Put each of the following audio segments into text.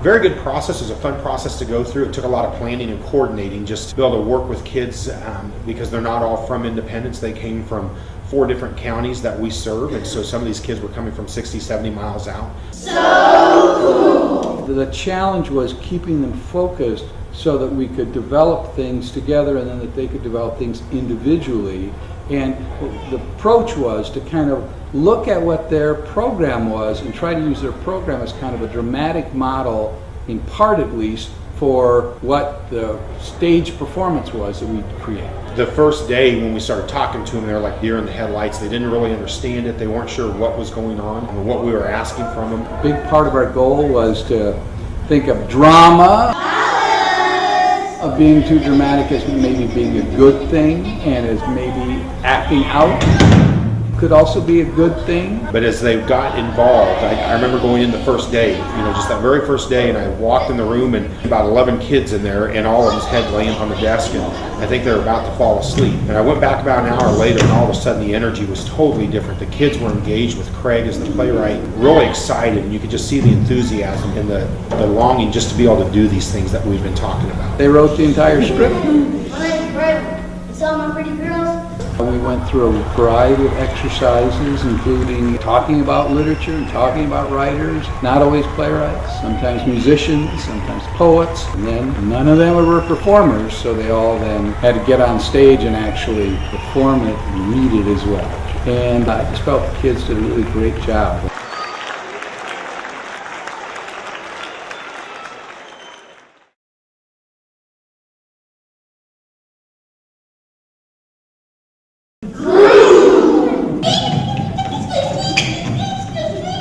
Very good process. It was a fun process to go through. It took a lot of planning and coordinating just to be able to work with kids because they're not all from Independence. They came from 4 different counties that we serve, and so some of these kids were coming from 60, 70 miles out. So cool! The challenge was keeping them focused so that we could develop things together and then that they could develop things individually. And the approach was to kind of look at what their program was and try to use their program as kind of a dramatic model, in part at least, for what the stage performance was that we created. The first day when we started talking to them, they were like deer in the headlights. They didn't really understand it. They weren't sure what was going on and what we were asking from them. A big part of our goal was to think of drama, of being too dramatic as maybe being a good thing, and as maybe acting out could also be a good thing. But as they got involved, I remember going in the first day, just that very first day, and I walked in the room and about 11 kids in there, and all of them's head laying on the desk, and I think they were about to fall asleep. And I went back about an hour later, and all of a sudden the energy was totally different. The kids were engaged with Craig as the playwright, really excited, and you could just see the enthusiasm and the longing just to be able to do these things that we've been talking about. They wrote the entire script. It's all my pretty girls. We went through a variety of exercises, including talking about literature and talking about writers, not always playwrights, sometimes musicians, sometimes poets, and then none of them were performers, so they all then had to get on stage and actually perform it and read it as well. And I just felt the kids did a really great job.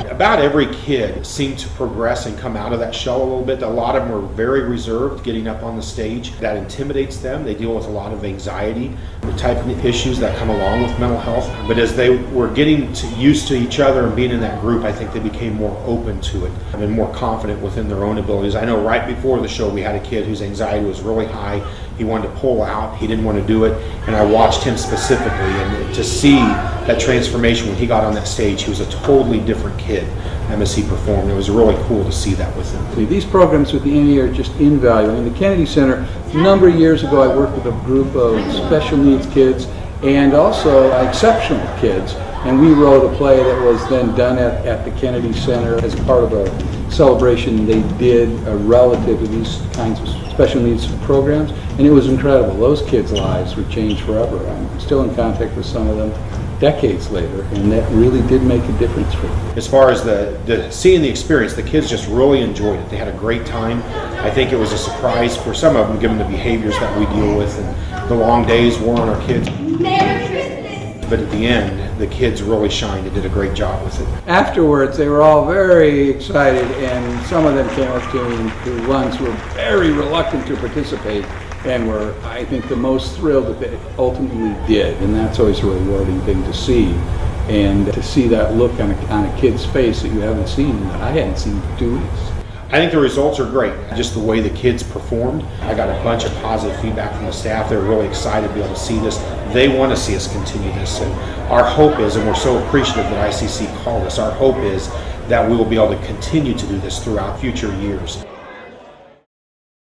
About every kid seemed to progress and come out of that shell a little bit. A lot of them were very reserved getting up on the stage. That intimidates them. They deal with a lot of anxiety, the type of issues that come along with mental health. But as they were getting used to each other and being in that group, I think they became more open to it and more confident within their own abilities. I know right before the show we had a kid whose anxiety was really high. He wanted to pull out. He didn't want to do it. And I watched him specifically, and to see that transformation when he got on that stage, he was a totally different kid as he performed. It was really cool to see that with him. These programs with the Inge are just invaluable. In the Kennedy Center, a number of years ago, I worked with a group of special needs kids and also exceptional kids. And we wrote a play that was then done at the Kennedy Center as part of a celebration they did relative to these kinds of special needs programs. And it was incredible. Those kids' lives were changed forever. I'm still in contact with some of them decades later, and that really did make a difference for them. As far as the seeing the experience, the kids just really enjoyed it. They had a great time. I think it was a surprise for some of them, given the behaviors that we deal with and the long days wore on our kids. Merry Christmas! But at the end, the kids really shined and did a great job with it. Afterwards, they were all very excited, and some of them came up to me, the ones who were very reluctant to participate, and were, I think, the most thrilled that they ultimately did. And that's always a rewarding thing to see. And to see that look on a kid's face that you haven't seen, that I hadn't seen for 2 weeks. I think the results are great. Just the way the kids performed. I got a bunch of positive feedback from the staff. They're really excited to be able to see this. They want to see us continue this. And our hope is, and we're so appreciative that ICC called us, our hope is that we will be able to continue to do this throughout future years.